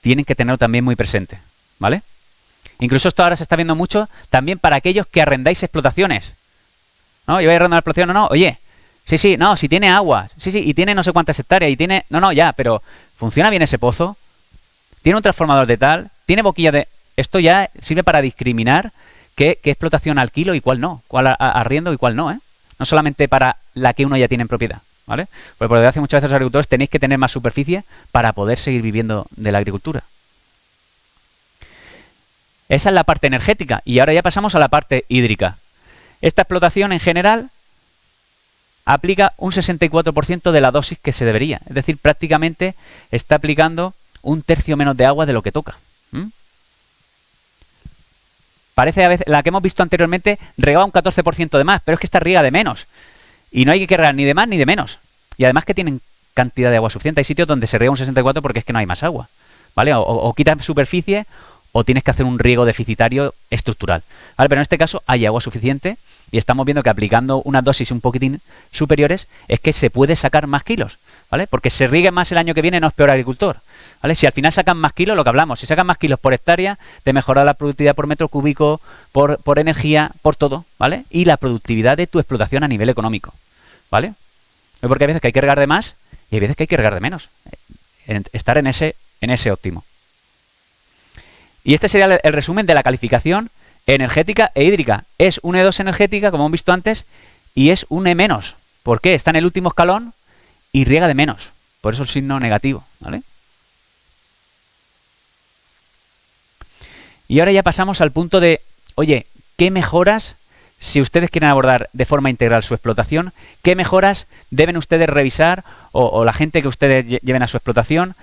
tienen que tenerlo también muy presente, ¿vale? Incluso esto ahora se está viendo mucho también para aquellos que arrendáis explotaciones. ¿No? Yo voy a arrendar una explotación, no, oye, sí, no, si tiene agua, sí, y tiene no sé cuántas hectáreas, y tiene, no, ya, pero ¿funciona bien ese pozo? ¿Tiene un transformador de tal? ¿Tiene boquilla de...? Esto ya sirve para discriminar qué explotación alquilo y cuál no, cuál arriendo y cuál no, ¿eh? No solamente para la que uno ya tiene en propiedad, ¿vale? Porque por desgracia muchas veces los agricultores tenéis que tener más superficie para poder seguir viviendo de la agricultura. Esa es la parte energética y ahora ya pasamos a la parte hídrica. Esta explotación en general aplica un 64% de la dosis que se debería. Es decir, prácticamente está aplicando un tercio menos de agua de lo que toca. Parece a veces, la que hemos visto anteriormente, regaba un 14% de más, pero es que esta riega de menos. Y no hay que regar ni de más ni de menos. Y además que tienen cantidad de agua suficiente. Hay sitios donde se riega un 64% porque es que no hay más agua. ¿Vale? O quitas superficie o tienes que hacer un riego deficitario estructural. ¿Vale? Pero en este caso hay agua suficiente y estamos viendo que aplicando unas dosis un poquitín superiores es que se puede sacar más kilos. ¿Vale? Porque se riegue más el año que viene no es peor agricultor. ¿Vale? Si al final sacan más kilos, lo que hablamos, si sacan más kilos por hectárea, de mejorar la productividad por metro cúbico, por energía, por todo, ¿vale? Y la productividad de tu explotación a nivel económico, ¿vale? Porque hay veces que hay que regar de más y hay veces que hay que regar de menos. Estar en ese óptimo. Y este sería el resumen de la calificación energética e hídrica. Es un E2 energética, como hemos visto antes, y es un E-. ¿Por qué? Está en el último escalón y riega de menos. Por eso el signo negativo, ¿vale? Y ahora ya pasamos al punto de, oye, ¿qué mejoras, si ustedes quieren abordar de forma integral su explotación, qué mejoras deben ustedes revisar o la gente que ustedes lleven a su explotación?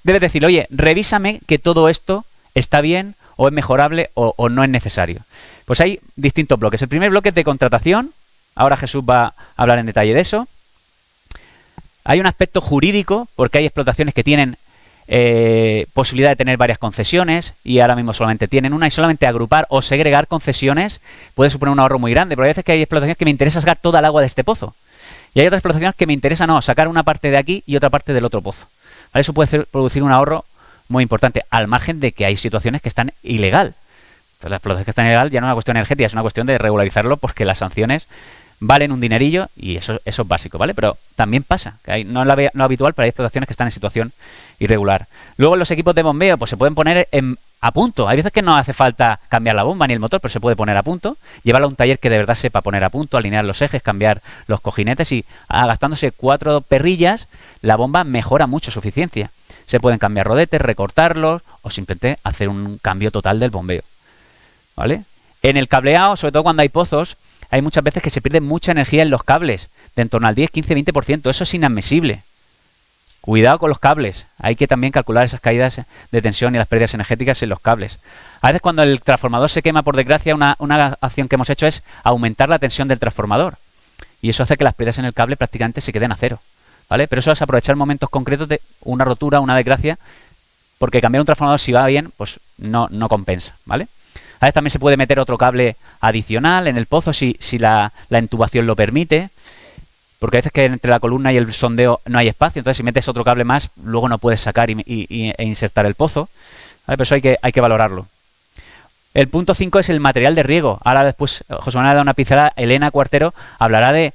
Debes decir, oye, revísame que todo esto está bien o es mejorable o no es necesario. Pues hay distintos bloques. El primer bloque es de contratación. Ahora Jesús va a hablar en detalle de eso. Hay un aspecto jurídico, porque hay explotaciones que tienen posibilidad de tener varias concesiones y ahora mismo solamente tienen una, y solamente agrupar o segregar concesiones puede suponer un ahorro muy grande, pero hay veces que hay explotaciones que me interesa sacar toda el agua de este pozo y hay otras explotaciones que me interesa sacar una parte de aquí y otra parte del otro pozo, ¿vale? Eso puede producir un ahorro muy importante, al margen de que hay situaciones que están ilegal. Entonces, las explotaciones que están ilegal ya no es una cuestión energética, es una cuestión de regularizarlo porque las sanciones valen un dinerillo y eso es básico, ¿vale? Pero también pasa, que no es lo habitual, pero hay explotaciones que están en situación irregular. Luego los equipos de bombeo pues se pueden poner a punto. Hay veces que no hace falta cambiar la bomba ni el motor, pero se puede poner a punto, llevarlo a un taller que de verdad sepa poner a punto, alinear los ejes, cambiar los cojinetes y gastándose 4 perrillas, la bomba mejora mucho su eficiencia. Se pueden cambiar rodetes, recortarlos o simplemente hacer un cambio total del bombeo, ¿vale? En el cableado, sobre todo cuando hay pozos, hay muchas veces que se pierde mucha energía en los cables, de en torno al 10, 15, 20%. Eso es inadmisible. Cuidado con los cables. Hay que también calcular esas caídas de tensión y las pérdidas energéticas en los cables. A veces cuando el transformador se quema, por desgracia, una acción que hemos hecho es aumentar la tensión del transformador. Y eso hace que las pérdidas en el cable prácticamente se queden a cero, ¿vale? Pero eso es aprovechar momentos concretos de una rotura, una desgracia, porque cambiar un transformador si va bien, pues no compensa, ¿vale? A veces también se puede meter otro cable adicional en el pozo si la intubación lo permite, porque a veces que entre la columna y el sondeo no hay espacio, entonces si metes otro cable más, luego no puedes sacar e insertar el pozo, ¿vale? Pero eso hay que valorarlo. El punto 5 es el material de riego. Ahora después José Manuel ha dado una pincelada, Elena Cuartero hablará de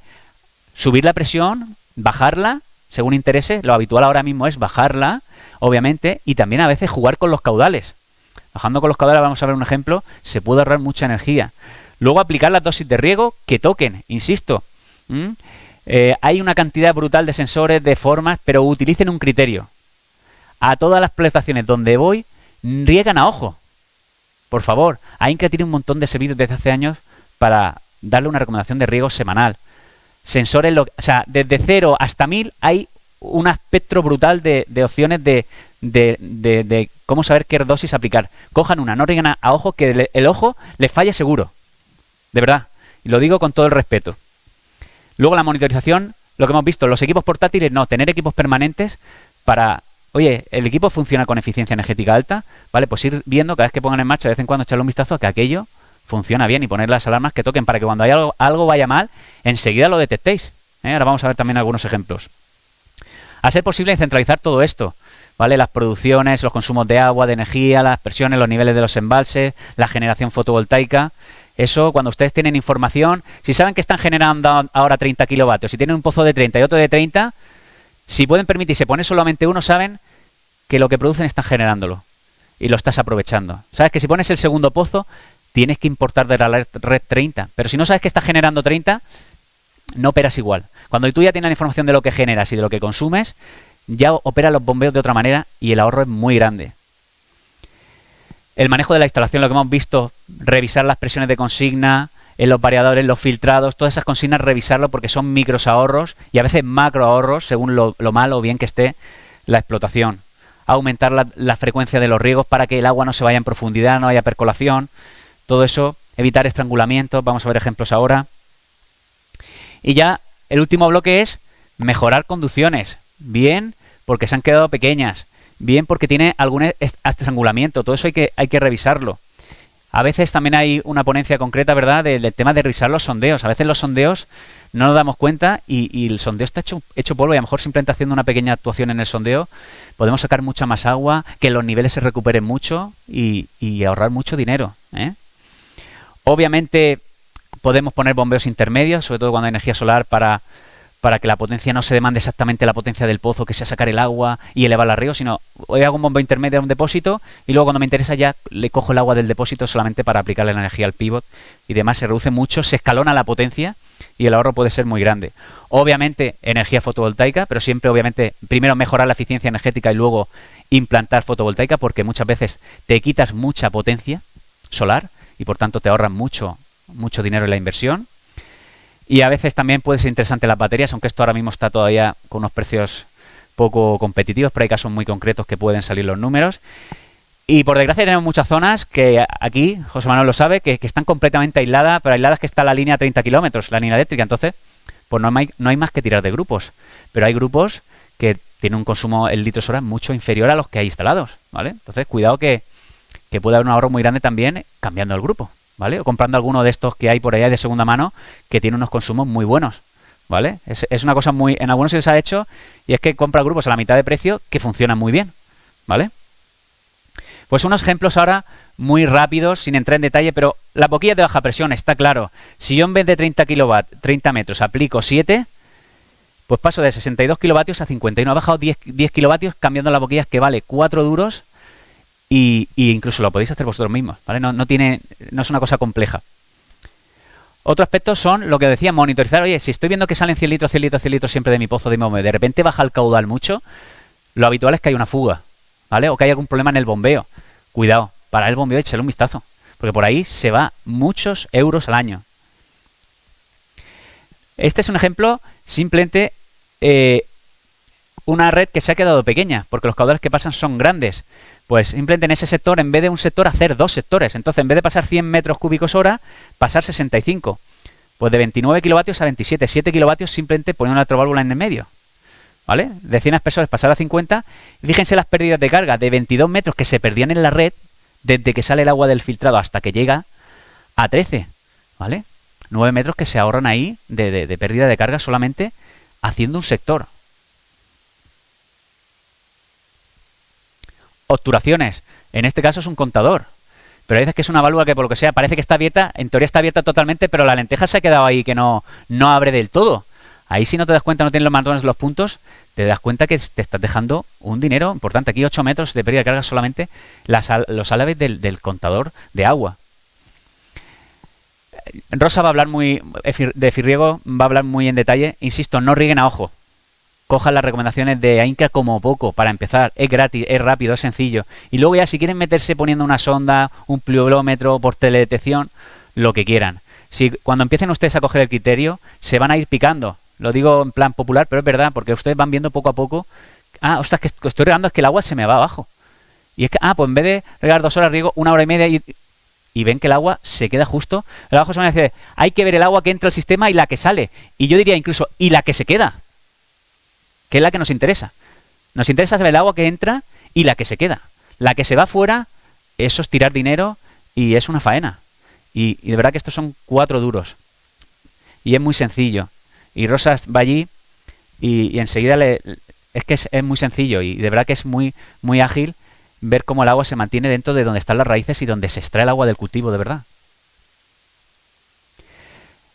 subir la presión, bajarla, según interese. Lo habitual ahora mismo es bajarla, obviamente, y también a veces jugar con los caudales. Bajando con los caudales, vamos a ver un ejemplo, se puede ahorrar mucha energía. Luego aplicar las dosis de riego que toquen, insisto. Hay una cantidad brutal de sensores, de formas, pero utilicen un criterio. A todas las plantaciones donde voy, riegan a ojo. Por favor, hay que tiene un montón de servicios desde hace años para darle una recomendación de riego semanal. Sensores, o sea, desde 0 hasta 1000 hay un espectro brutal de opciones de cómo saber qué dosis aplicar. Cojan una, no rieguen a ojo, que el ojo les falla seguro. De verdad. Y lo digo con todo el respeto. Luego la monitorización, lo que hemos visto, los equipos portátiles, no, tener equipos permanentes para, oye, el equipo funciona con eficiencia energética alta, ¿vale? Pues ir viendo cada vez que pongan en marcha, de vez en cuando echarle un vistazo a que aquello funciona bien y poner las alarmas que toquen para que cuando haya algo vaya mal, enseguida lo detectéis. Ahora vamos a ver también algunos ejemplos. A ser posible centralizar todo esto, ¿vale? Las producciones, los consumos de agua, de energía, las presiones, los niveles de los embalses, la generación fotovoltaica. Eso, cuando ustedes tienen información, si saben que están generando ahora 30 kilovatios, si tienen un pozo de 30 y otro de 30, si pueden permitirse poner solamente uno, saben que lo que producen están generándolo y lo estás aprovechando. Sabes que si pones el segundo pozo, tienes que importar de la red 30, pero si no sabes que estás generando 30, no operas igual. Cuando tú ya tienes la información de lo que generas y de lo que consumes, ya operan los bombeos de otra manera y el ahorro es muy grande. El manejo de la instalación, lo que hemos visto, revisar las presiones de consigna en los variadores, los filtrados, todas esas consignas, revisarlo porque son micros ahorros y a veces macro ahorros según lo mal o bien que esté la explotación. Aumentar la frecuencia de los riegos para que el agua no se vaya en profundidad, no haya percolación, todo eso, evitar estrangulamientos, vamos a ver ejemplos ahora. Y ya el último bloque es mejorar conducciones, bien porque se han quedado pequeñas, bien porque tiene algún estrangulamiento, todo eso hay que revisarlo. A veces también hay una ponencia concreta, ¿verdad?, del tema de revisar los sondeos. A veces los sondeos no nos damos cuenta y el sondeo está hecho polvo y a lo mejor simplemente haciendo una pequeña actuación en el sondeo podemos sacar mucha más agua, que los niveles se recuperen mucho y ahorrar mucho dinero, ¿eh? Obviamente podemos poner bombeos intermedios, sobre todo cuando hay energía solar, para que la potencia no se demande exactamente la potencia del pozo, que sea sacar el agua y elevarla arriba, sino hoy hago un bombeo intermedio a un depósito y luego cuando me interesa ya le cojo el agua del depósito solamente para aplicarle la energía al pivot y demás. Se reduce mucho, se escalona la potencia y el ahorro puede ser muy grande. Obviamente energía fotovoltaica, pero siempre obviamente primero mejorar la eficiencia energética y luego implantar fotovoltaica, porque muchas veces te quitas mucha potencia solar y por tanto te ahorran mucho dinero en la inversión. Y a veces también puede ser interesante las baterías, aunque esto ahora mismo está todavía con unos precios poco competitivos, pero hay casos muy concretos que pueden salir los números. Y por desgracia tenemos muchas zonas que aquí, José Manuel lo sabe, que están completamente aisladas, pero aisladas que está la línea a 30 kilómetros, la línea eléctrica. Entonces, pues no hay más que tirar de grupos. Pero hay grupos que tienen un consumo en litros hora mucho inferior a los que hay instalados, ¿vale? Entonces, cuidado que puede haber un ahorro muy grande también cambiando el grupo, ¿vale? O comprando alguno de estos que hay por allá de segunda mano que tiene unos consumos muy buenos, ¿vale? Es una cosa muy... En algunos se les ha hecho y es que compra grupos a la mitad de precio que funcionan muy bien, ¿vale? Pues unos ejemplos ahora muy rápidos, sin entrar en detalle, pero la boquilla de baja presión, está claro. Si yo en vez de 30 metros aplico 7, pues paso de 62 kilovatios a 51. Ha bajado 10 kilovatios cambiando las boquillas que vale 4 duros y incluso lo podéis hacer vosotros mismos, ¿vale? No es una cosa compleja. Otro aspecto son lo que decía, monitorizar. Oye, si estoy viendo que salen 100 litros siempre de mi pozo de mi bombeo, de repente baja el caudal mucho, lo habitual es que hay una fuga, ¿vale? O que hay algún problema en el bombeo. Cuidado, para el bombeo échale un vistazo, porque por ahí se va muchos euros al año. Este es un ejemplo, simplemente una red que se ha quedado pequeña, porque los caudales que pasan son grandes. Pues simplemente en ese sector, en vez de un sector, hacer dos sectores. Entonces, en vez de pasar 100 metros cúbicos hora, pasar 65. Pues de 29 kilovatios a 27. 7 kilovatios simplemente poniendo una retroválvula en el medio, ¿vale? De 100 espesores pasar a 50. Y fíjense las pérdidas de carga de 22 metros que se perdían en la red desde que sale el agua del filtrado hasta que llega a 13, ¿vale? 9 metros que se ahorran ahí de pérdida de carga solamente haciendo un sector. Obturaciones. En este caso es un contador. Pero hay veces que es una válvula que por lo que sea parece que está abierta, en teoría está abierta totalmente, pero la lenteja se ha quedado ahí que no abre del todo. Ahí si no te das cuenta, no tienes los matones los puntos, te das cuenta que te estás dejando un dinero importante. Aquí 8 metros de pérdida de carga solamente los álabes del contador de agua. Rosa va a hablar de Firriego, va a hablar muy en detalle. Insisto, no rieguen a ojo. Cojan las recomendaciones de AINCA como poco para empezar. Es gratis, es rápido, es sencillo. Y luego ya si quieren meterse poniendo una sonda, un pluviómetro por teledetección, lo que quieran. Si cuando empiecen ustedes a coger el criterio, se van a ir picando. Lo digo en plan popular, pero es verdad, porque ustedes van viendo poco a poco. Ah, ostras, que estoy regando, es que el agua se me va abajo. Y es que, pues en vez de regar 2 horas, riego 1 hora y media y ven que el agua se queda justo. El abajo se van a decir, hay que ver el agua que entra al sistema y la que sale. Y yo diría incluso, y la que se queda, que es la que nos interesa. Nos interesa saber el agua que entra y la que se queda. La que se va fuera, eso es tirar dinero y es una faena. Y de verdad que estos son 4 duros. Y es muy sencillo. Y Rosas va allí y enseguida es que es muy sencillo y de verdad que es muy, muy ágil ver cómo el agua se mantiene dentro de donde están las raíces y donde se extrae el agua del cultivo, de verdad.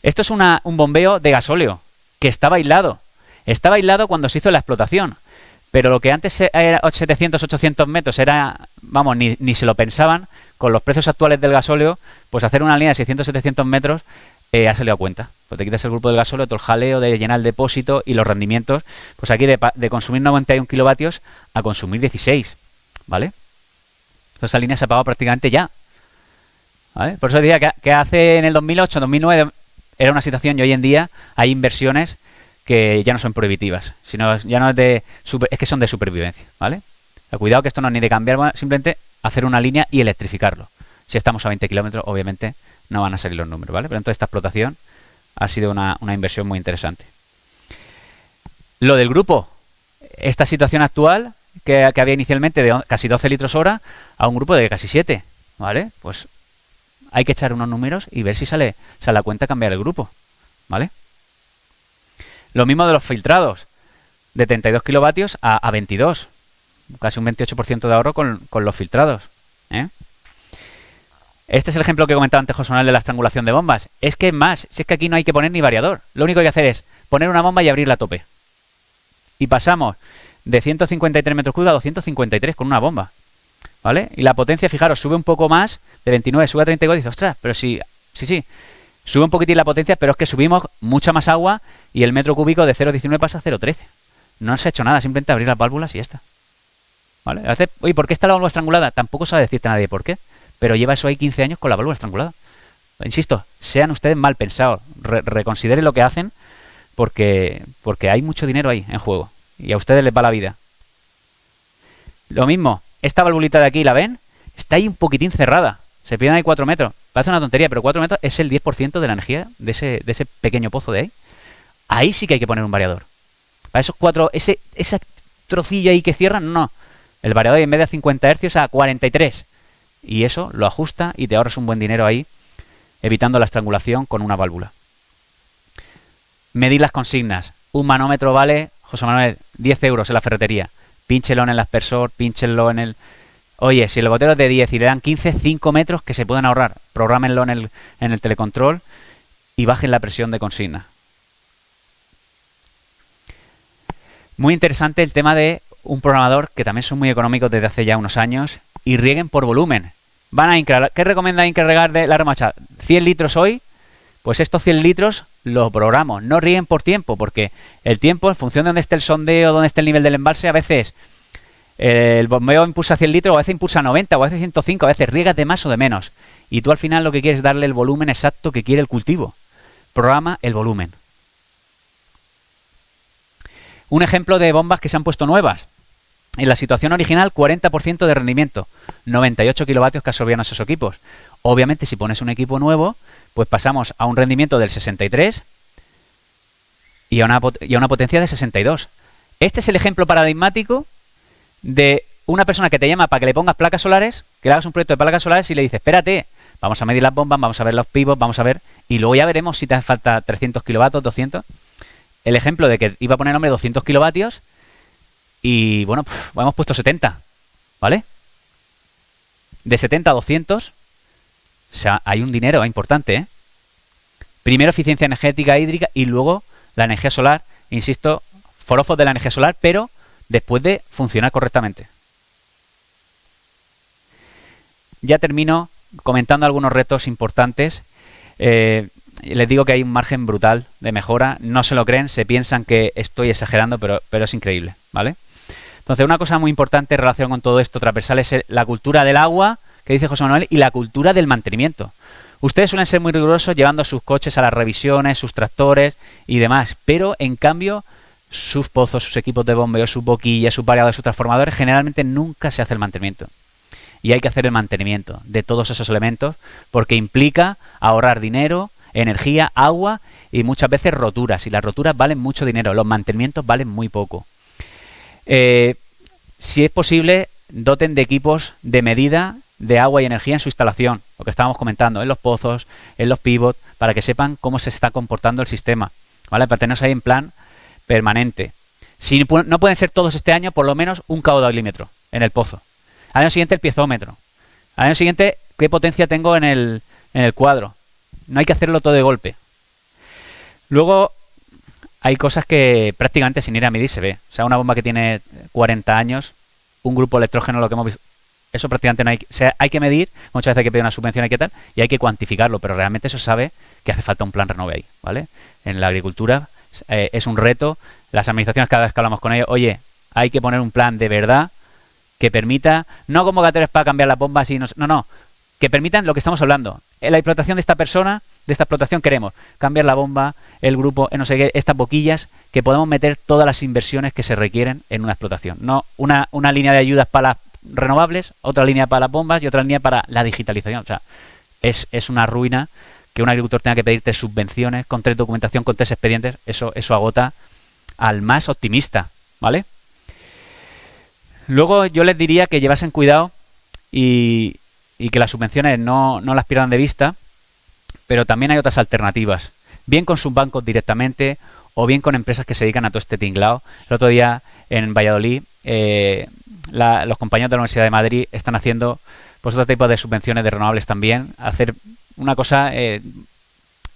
Esto es un bombeo de gasóleo que estaba aislado. Estaba aislado cuando se hizo la explotación. Pero lo que antes era 700, 800 metros era, vamos, ni se lo pensaban, con los precios actuales del gasóleo, pues hacer una línea de 600, 700 metros ha salido a cuenta. Pues te quitas el grupo del gasóleo, todo el jaleo de llenar el depósito y los rendimientos, pues aquí de consumir 91 kilovatios a consumir 16, ¿vale? Entonces esa línea se ha pagado prácticamente ya, ¿vale? Por eso decía que hace en el 2008, 2009 era una situación y hoy en día hay inversiones que ya no son prohibitivas, sino ya no es es que son de supervivencia, ¿vale? Cuidado que esto no es ni de cambiar, simplemente hacer una línea y electrificarlo. Si estamos a 20 kilómetros, obviamente no van a salir los números, ¿vale? Pero entonces esta explotación ha sido una inversión muy interesante. Lo del grupo, esta situación actual que había inicialmente de casi 12 litros hora a un grupo de casi 7, ¿vale? Pues hay que echar unos números y ver si sale a cuenta cambiar el grupo, ¿vale? Lo mismo de los filtrados, de 32 kilovatios a 22, casi un 28% de ahorro con los filtrados, ¿eh? Este es el ejemplo que comentaba antes José Manuel de la estrangulación de bombas. Es que más, si es que aquí no hay que poner ni variador. Lo único que hay que hacer es poner una bomba y abrirla a tope. Y pasamos de 153 metros cúbicos a 253 con una bomba, ¿vale? Y la potencia, fijaros, sube un poco más, de 29 sube a 34 y dice, ostras, pero sí, sube un poquitín la potencia, pero es que subimos mucha más agua y el metro cúbico de 0,19 pasa a 0,13. No se ha hecho nada, simplemente abrir las válvulas y ya está, ¿vale? Oye, ¿por qué está la válvula estrangulada? Tampoco sabe decirte nadie por qué, pero lleva eso ahí 15 años con la válvula estrangulada. Insisto, sean ustedes mal pensados, reconsideren lo que hacen, porque hay mucho dinero ahí en juego y a ustedes les va la vida. Lo mismo, esta valvulita de aquí, ¿la ven? Está ahí un poquitín cerrada, se pierden ahí 4 metros. Parece una tontería, pero 4 metros es el 10% de la energía de ese pequeño pozo de ahí. Ahí sí que hay que poner un variador. Para esos 4, ese trocillo ahí que cierran, no. El variador en vez de a 50 Hz a 43. Y eso lo ajusta y te ahorras un buen dinero ahí, evitando la estrangulación con una válvula. Medir las consignas. Un manómetro vale, José Manuel, 10 euros en la ferretería. Pínchelo en el aspersor, pínchenlo en el... Oye, si el botero es de 10 y le dan 15, 5 metros que se pueden ahorrar. Prográmenlo en el telecontrol y bajen la presión de consigna. Muy interesante el tema de un programador que también son muy económicos desde hace ya unos años y rieguen por volumen. ¿Qué recomienda Inca regar de la remolacha? 100 litros hoy, pues estos 100 litros los programo. No rieguen por tiempo, porque el tiempo, en función de dónde esté el sondeo, dónde esté el nivel del embalse, a veces el bombeo impulsa 100 litros, o a veces impulsa 90, o a veces 105, a veces riegas de más o de menos. Y tú al final lo que quieres es darle el volumen exacto que quiere el cultivo. Programa el volumen. Un ejemplo de bombas que se han puesto nuevas. En la situación original, 40% de rendimiento, 98 kilovatios que absorbían esos equipos. Obviamente, si pones un equipo nuevo, pues pasamos a un rendimiento del 63 y a una potencia de 62. Este es el ejemplo paradigmático de una persona que te llama para que le pongas placas solares, que le hagas un proyecto de placas solares y le dices, espérate, vamos a medir las bombas, vamos a ver los pivots, vamos a ver, y luego ya veremos si te hace falta 300 kilovatios, 200. El ejemplo de que iba a poner, hombre, 200 kilovatios y, bueno, hemos puesto 70, ¿vale? De 70 a 200, o sea, hay un dinero importante, ¿eh? Primero eficiencia energética hídrica y luego la energía solar, insisto, forofos de la energía solar, pero después de funcionar correctamente. Ya termino comentando algunos retos importantes. Les digo que hay un margen brutal de mejora. No se lo creen, se piensan que estoy exagerando, pero es increíble, ¿vale? Entonces, una cosa muy importante en relación con todo esto transversal es la cultura del agua, que dice José Manuel, y la cultura del mantenimiento. Ustedes suelen ser muy rigurosos llevando sus coches a las revisiones, sus tractores y demás, pero en cambio sus pozos, sus equipos de bombeo, sus boquillas, sus variadores, sus transformadores, generalmente nunca se hace el mantenimiento. Y hay que hacer el mantenimiento de todos esos elementos porque implica ahorrar dinero, energía, agua y muchas veces roturas. Y las roturas valen mucho dinero, los mantenimientos valen muy poco. Si es posible, doten de equipos de medida de agua y energía en su instalación, lo que estábamos comentando, en los pozos, en los pivots, para que sepan cómo se está comportando el sistema, ¿vale? Para tenerlos ahí en plan permanente. Si no pueden ser todos este año, por lo menos un caudalímetro en el pozo. Al año siguiente el piezómetro. Al año siguiente, ¿qué potencia tengo en el cuadro? No hay que hacerlo todo de golpe. Luego, hay cosas que prácticamente sin ir a medir se ve. O sea, una bomba que tiene 40 años, un grupo electrógeno, lo que hemos visto, eso prácticamente no hay. O sea, hay que medir, muchas veces hay que pedir una subvención, hay que tal, y hay que cuantificarlo, pero realmente eso sabe que hace falta un plan renove ahí, ¿vale? En la agricultura es un reto. Las administraciones, cada vez que hablamos con ellos, oye, hay que poner un plan de verdad que permita, no convocatorias para cambiar las bombas, no, que permitan lo que estamos hablando. En la explotación de esta persona, de esta explotación, queremos cambiar la bomba, el grupo, no sé qué, estas boquillas, que podemos meter todas las inversiones que se requieren en una explotación. No una línea de ayudas para las renovables, otra línea para las bombas y otra línea para la digitalización. O sea, es una ruina que un agricultor tenga que pedirte subvenciones con 3 documentación, con 3 expedientes. Eso agota al más optimista, ¿vale? Luego yo les diría que llevasen cuidado y que las subvenciones no las pierdan de vista, pero también hay otras alternativas, bien con sus bancos directamente o bien con empresas que se dedican a todo este tinglado. El otro día en Valladolid los compañeros de la Universidad de Madrid están haciendo pues otro tipo de subvenciones de renovables también, hacer una cosa,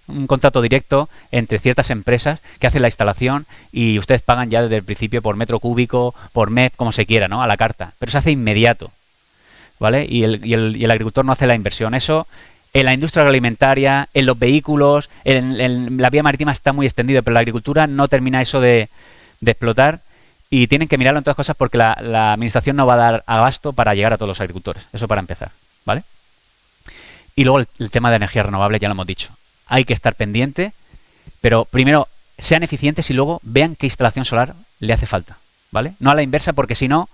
un contrato directo entre ciertas empresas que hacen la instalación y ustedes pagan ya desde el principio por metro cúbico, por mes, como se quiera, ¿no? A la carta, pero se hace inmediato, ¿vale? Y el agricultor no hace la inversión. Eso en la industria agroalimentaria, en los vehículos, en la vía marítima está muy extendido, pero la agricultura no termina eso de explotar y tienen que mirarlo en todas cosas porque la administración no va a dar abasto para llegar a todos los agricultores. Eso para empezar, ¿vale? Y luego el tema de energía renovable, ya lo hemos dicho. Hay que estar pendiente, pero primero sean eficientes y luego vean qué instalación solar le hace falta, ¿vale? No a la inversa, porque si no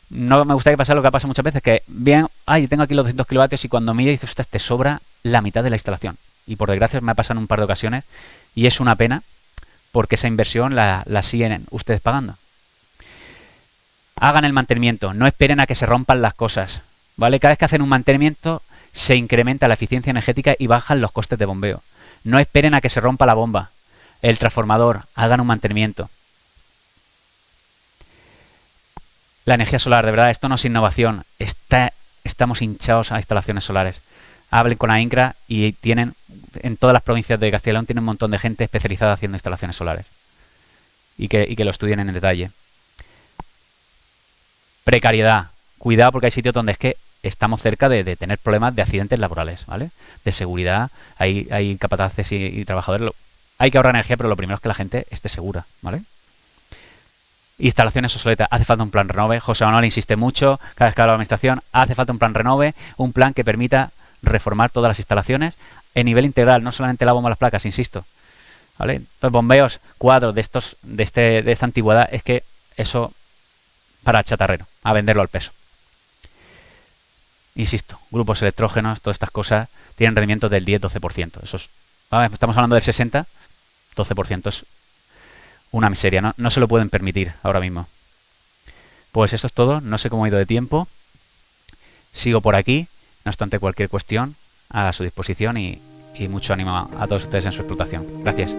me gustaría que pasara lo que pasa muchas veces, que vean, yo tengo aquí los 200 kilovatios y cuando mire dices, te sobra la mitad de la instalación. Y por desgracia me ha pasado en un par de ocasiones y es una pena porque esa inversión la siguen ustedes pagando. Hagan el mantenimiento, no esperen a que se rompan las cosas, ¿vale? Cada vez que hacen un mantenimiento se incrementa la eficiencia energética y bajan los costes de bombeo. No esperen a que se rompa la bomba, el transformador, hagan un mantenimiento. La energía solar, de verdad, esto no es innovación, estamos hinchados a instalaciones solares. Hablen con AINCRA y tienen, en todas las provincias de Castilla y León, tienen un montón de gente especializada haciendo instalaciones solares. Y que lo estudien en detalle. Precariedad. Cuidado porque hay sitios donde es que estamos cerca de tener problemas de accidentes laborales, ¿vale? De seguridad, hay incapataces y trabajadores. Hay que ahorrar energía, pero lo primero es que la gente esté segura, ¿vale? Instalaciones obsoletas, hace falta un plan renove. José Manuel insiste mucho, cada vez que habla de la administración, hace falta un plan renove, un plan que permita reformar todas las instalaciones en nivel integral, no solamente la bomba, las placas, insisto, ¿vale? Entonces, bombeos, cuadros de esta antigüedad, es que eso para el chatarrero, a venderlo al peso. Insisto, grupos electrógenos, todas estas cosas tienen rendimientos del 10-12%. Estamos hablando del 60%, 12% es una miseria, no se lo pueden permitir ahora mismo. Pues eso es todo, no sé cómo he ido de tiempo. Sigo por aquí, no obstante cualquier cuestión a su disposición y mucho ánimo a todos ustedes en su explotación. Gracias.